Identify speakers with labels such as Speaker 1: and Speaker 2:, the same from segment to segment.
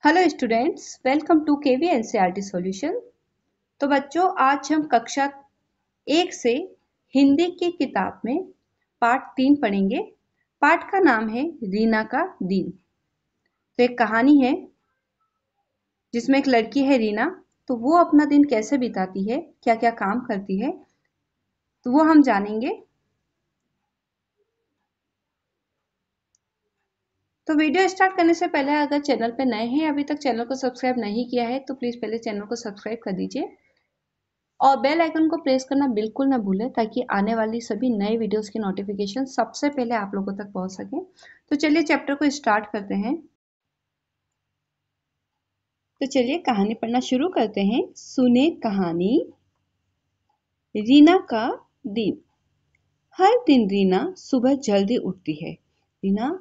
Speaker 1: Hello students, welcome to KV NCERT solution. तो बच्चों, आज हम कक्षा 1 से हिंदी की किताब में पाठ 3 पढ़ेंगे। पाठ का नाम है रीना का दिन। तो एक कहानी है जिसमें एक लड़की है रीना। तो वो अपना दिन कैसे बिताती है, क्या क्या काम करती है, तो वो हम जानेंगे। तो वीडियो स्टार्ट करने से पहले अगर चैनल पे नए हैं, अभी तक चैनल को सब्सक्राइब नहीं किया है, तो प्लीज़ पहले चैनल को सब्सक्राइब कर दीजिए और बेल आइकन को प्रेस करना बिल्कुल ना भूलें, ताकि आने वाली सभी नए वीडियोस की नोटिफिकेशन सबसे पहले आप लोगों तक पहुंच सके। तो चलिए चैप्टर को स्टार्ट करते हैं। तो चलिए कहानी पढ़ना शुरू करते हैं। सुने कहानी रीना का दिन। हर दिन रीना सुबह जल्दी उठती है। रीना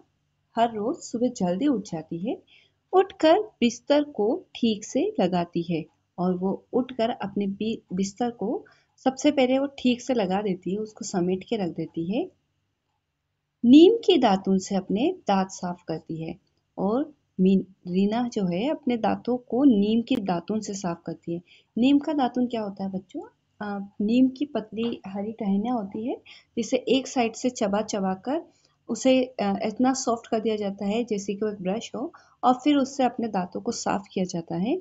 Speaker 1: हर रोज सुबह जल्दी उठ जाती है। उठकर बिस्तर को ठीक से लगाती है और वो उठकर अपने बिस्तर को सबसे पहले वो ठीक से लगा देती है, उसको समेट के रख देती है। नीम के दातुन से अपने दांत साफ करती है और रीना जो है अपने दांतों को नीम के दातुन से साफ करती है। नीम का दातुन क्या होता है बच्चों? नीम की पतली हरी टहनियाँ होती है, जिसे एक साइड से चबा चबा कर उसे इतना सॉफ्ट कर दिया जाता है जैसे कि वो एक ब्रश हो, और फिर उससे अपने दांतों को साफ किया जाता है।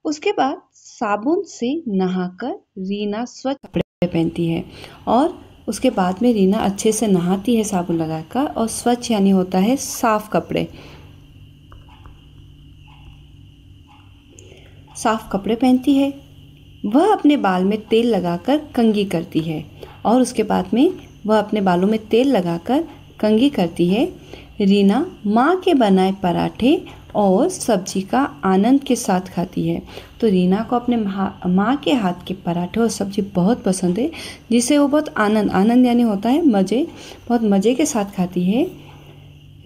Speaker 1: उसके बाद साबुन से नहाकर रीना स्वच्छ कपड़े पहनती है और उसके बाद में रीना अच्छे से नहाती है साबुन लगाकर, और स्वच्छ यानी होता है साफ कपड़े। साफ कपड़े पहनती है। वह अपने बाल में तेल लगाकर कंघी करती है और उसके बाद में वह अपने बालों में तेल लगाकर कंघी करती है। रीना माँ के बनाए पराठे और सब्जी का आनंद के साथ खाती है। तो रीना को अपने माँ के हाथ के पराठे और सब्जी बहुत पसंद है, जिसे वो बहुत आनंद यानी होता है मज़े, बहुत मज़े के साथ खाती है।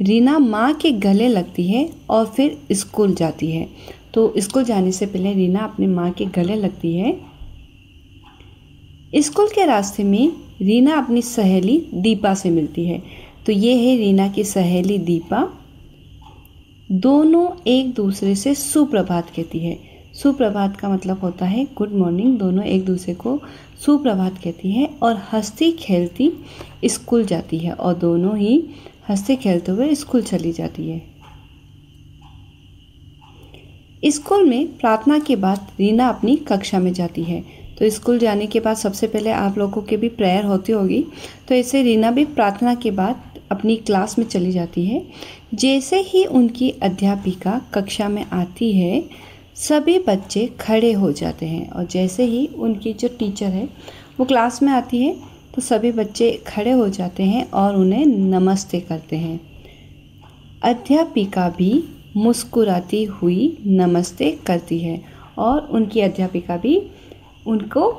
Speaker 1: रीना माँ के गले लगती है और फिर स्कूल जाती है। तो स्कूल जाने से पहले रीना अपनी माँ के गले लगती है। स्कूल के रास्ते में रीना अपनी सहेली दीपा से मिलती है। तो ये है रीना की सहेली दीपा। दोनों एक दूसरे से सुप्रभात कहती है। सुप्रभात का मतलब होता है गुड मॉर्निंग। दोनों एक दूसरे को सुप्रभात कहती है और हंसती खेलती स्कूल जाती है, और दोनों ही हंसते खेलते हुए स्कूल चली जाती है। स्कूल में प्रार्थना के बाद रीना अपनी कक्षा में जाती है। तो स्कूल जाने के बाद सबसे पहले आप लोगों की भी प्रेयर होती होगी, तो ऐसे रीना भी प्रार्थना के बाद अपनी क्लास में चली जाती है। जैसे ही उनकी अध्यापिका कक्षा में आती है, सभी बच्चे खड़े हो जाते हैं, और जैसे ही उनकी जो टीचर है वो क्लास में आती है, तो सभी बच्चे खड़े हो जाते हैं और उन्हें नमस्ते करते हैं। अध्यापिका भी मुस्कुराती हुई नमस्ते करती है और उनकी अध्यापिका भी उनको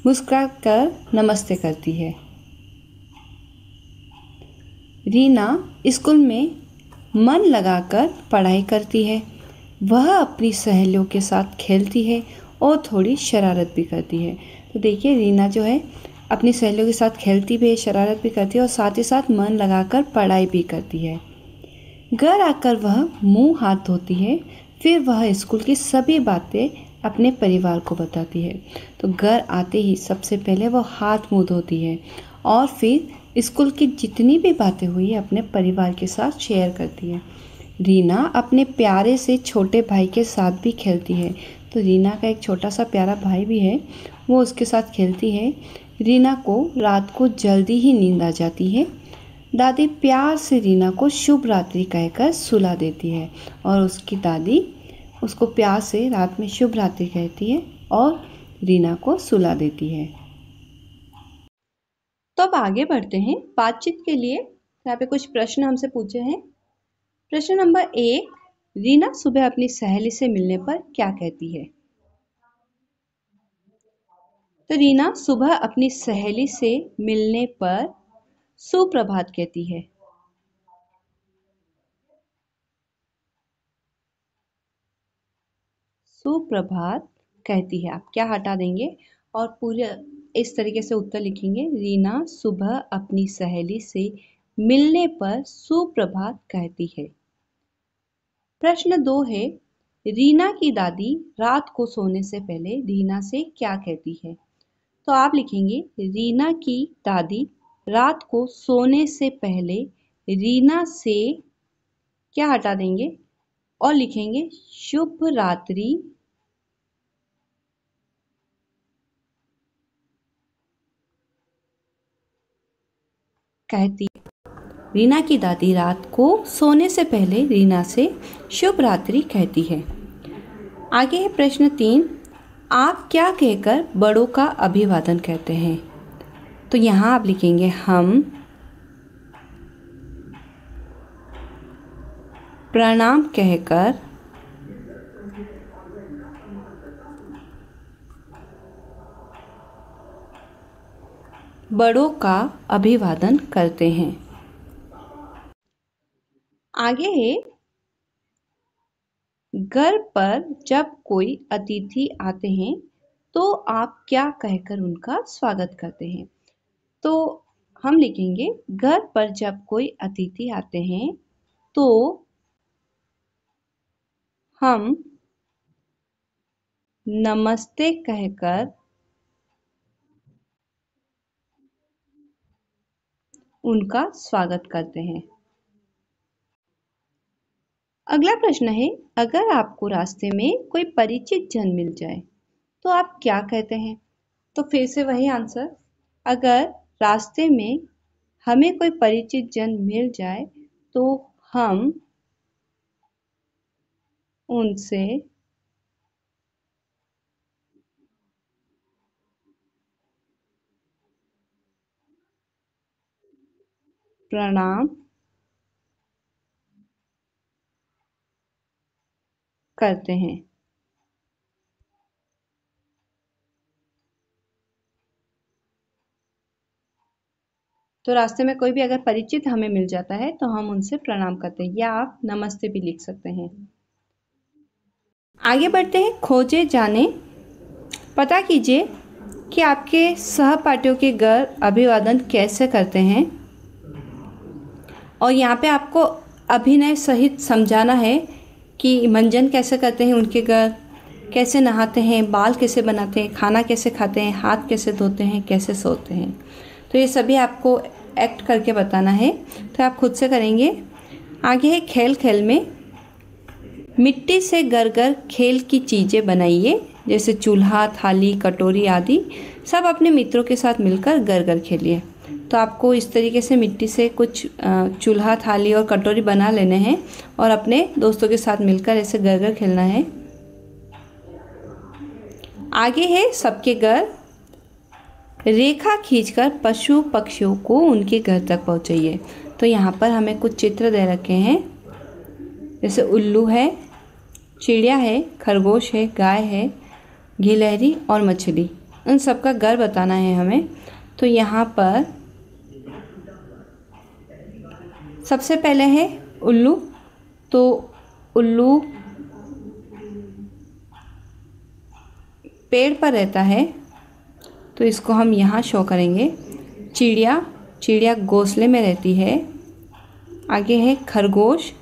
Speaker 1: मुस्कुराकर नमस्ते करती है। रीना स्कूल में मन लगाकर पढ़ाई करती है। वह अपनी सहेलियों के साथ खेलती है और थोड़ी शरारत भी करती है। तो देखिए, रीना जो है अपनी सहेलियों के साथ खेलती भी है, शरारत भी करती है और साथ ही साथ मन लगाकर पढ़ाई भी करती है। घर आकर वह मुंह हाथ धोती है, फिर वह स्कूल की सभी बातें अपने परिवार को बताती है। तो घर आते ही सबसे पहले वह हाथ मुंह धोती है और फिर स्कूल की जितनी भी बातें हुई अपने परिवार के साथ शेयर करती है। रीना अपने प्यारे से छोटे भाई के साथ भी खेलती है। तो रीना का एक छोटा सा प्यारा भाई भी है, वो उसके साथ खेलती है। रीना को रात को जल्दी ही नींद आ जाती है। दादी प्यार से रीना को शुभ रात्रि कहकर सुला देती है और उसकी दादी उसको प्यार से रात में शुभ रात्रि कहती है और रीना को सुला देती है। तो अब आगे बढ़ते हैं बातचीत के लिए। यहाँ पे कुछ प्रश्न हमसे पूछे हैं। प्रश्न नंबर 1, रीना सुबह अपनी सहेली से मिलने पर क्या कहती है? तो रीना सुबह अपनी सहेली से मिलने पर सुप्रभात कहती है। सुप्रभात कहती है। आप क्या हटा देंगे और पूरे इस तरीके से उत्तर लिखेंगे। रीना सुबह अपनी सहेली से मिलने पर सुप्रभात कहती है। प्रश्न 2 है, रीना की दादी रात को सोने से पहले रीना से क्या कहती है? तो आप लिखेंगे रीना की दादी रात को सोने से पहले रीना से क्या हटा देंगे और लिखेंगे शुभ रात्रि कहती। रीना की दादी रात को सोने से पहले रीना से शुभ रात्रि कहती है। आगे है प्रश्न 3, आप क्या कहकर बड़ों का अभिवादन कहते हैं? तो यहाँ आप लिखेंगे हम प्रणाम कहकर बड़ों का अभिवादन करते हैं। आगे है, घर पर जब कोई अतिथि आते हैं तो आप क्या कहकर उनका स्वागत करते हैं? तो हम लिखेंगे घर पर जब कोई अतिथि आते हैं तो हम नमस्ते कहकर उनका स्वागत करते हैं। अगला प्रश्न है, अगर आपको रास्ते में कोई परिचित जन मिल जाए तो आप क्या कहते हैं? तो फिर से वही आंसर, अगर रास्ते में हमें कोई परिचित जन मिल जाए तो हम उनसे प्रणाम करते हैं। तो रास्ते में कोई भी अगर परिचित हमें मिल जाता है तो हम उनसे प्रणाम करते हैं, या आप नमस्ते भी लिख सकते हैं। आगे बढ़ते हैं, खोजे जाने पता कीजिए कि आपके सहपाठियों के घर अभिवादन कैसे करते हैं। और यहाँ पे आपको अभिनय सहित समझाना है कि मंजन कैसे करते हैं उनके घर, कैसे नहाते हैं, बाल कैसे बनाते हैं, खाना कैसे खाते हैं, हाथ कैसे धोते हैं, कैसे सोते हैं। तो ये सभी आपको एक्ट करके बताना है, तो आप खुद से करेंगे। आगे है, खेल खेल में मिट्टी से घर घर खेल की चीज़ें बनाइए, जैसे चूल्हा, थाली, कटोरी आदि सब अपने मित्रों के साथ मिलकर घर घर खेलिए। तो आपको इस तरीके से मिट्टी से कुछ चूल्हा, थाली और कटोरी बना लेने हैं और अपने दोस्तों के साथ मिलकर ऐसे घर घर खेलना है। आगे है, सबके घर रेखा खींचकर पशु पक्षियों को उनके घर तक पहुंचाइए। तो यहाँ पर हमें कुछ चित्र दे रखे हैं, जैसे उल्लू है, चिड़िया है, खरगोश है, गाय है, गिलहरी और मछली, उन सबका घर बताना है हमें। तो यहाँ पर सबसे पहले है उल्लू। तो उल्लू पेड़ पर रहता है, तो इसको हम यहाँ शो करेंगे। चिड़िया, चिड़िया घोंसले में रहती है। आगे है खरगोश,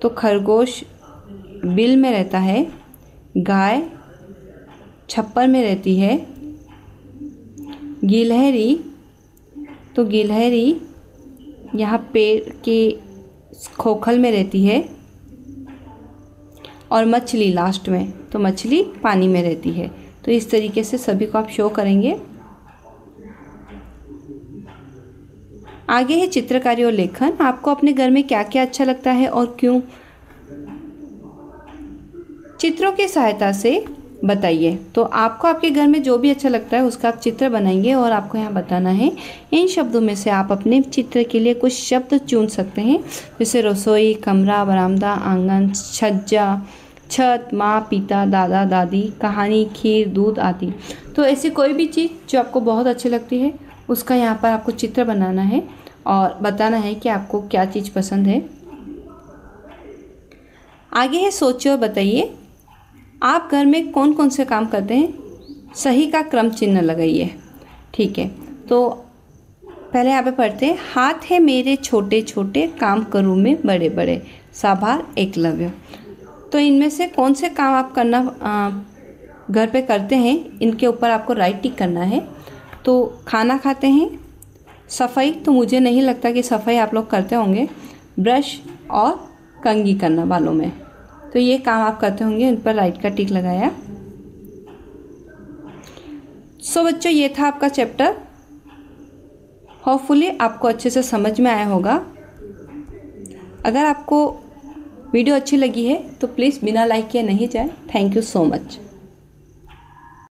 Speaker 1: तो खरगोश बिल में रहता है। गाय छप्पर में रहती है। गिलहरी, तो गिलहरी यहाँ पेड़ के खोखल में रहती है। और मछली लास्ट में, तो मछली पानी में रहती है। तो इस तरीके से सभी को आप शो करेंगे। आगे है चित्रकारी और लेखन। आपको अपने घर में क्या क्या अच्छा लगता है और क्यों, चित्रों की सहायता से बताइए। तो आपको आपके घर में जो भी अच्छा लगता है उसका आप चित्र बनाएंगे और आपको यहाँ बताना है। इन शब्दों में से आप अपने चित्र के लिए कुछ शब्द चुन सकते हैं, जैसे रसोई, कमरा, बरामदा, आंगन, छज्जा, छत, माँ, पिता, दादा, दादी, कहानी, खीर, दूध आदि। तो ऐसी कोई भी चीज़ जो आपको बहुत अच्छी लगती है उसका यहाँ पर आपको चित्र बनाना है और बताना है कि आपको क्या चीज़ पसंद है। आगे है सोचिए और बताइए, आप घर में कौन कौन से काम करते हैं, सही का क्रम चिन्ह लगाइए। ठीक है, तो पहले यहाँ पे पढ़ते हैं, हाथ है मेरे छोटे छोटे, काम करूँ मैं बड़े बड़े, साभार एकलव्य। तो इनमें से कौन से काम आप करना घर पे करते हैं, इनके ऊपर आपको राइट टिक करना है। तो खाना खाते हैं, सफाई तो मुझे नहीं लगता कि सफाई आप लोग करते होंगे, ब्रश और कंघी करना बालों में, तो ये काम आप करते होंगे, इन पर राइट का टिक लगाया। सो बच्चों, ये था आपका चैप्टर। होपफुली आपको अच्छे से समझ में आया होगा। अगर आपको वीडियो अच्छी लगी है तो प्लीज़ बिना लाइक किए नहीं जाए। Thank you so much.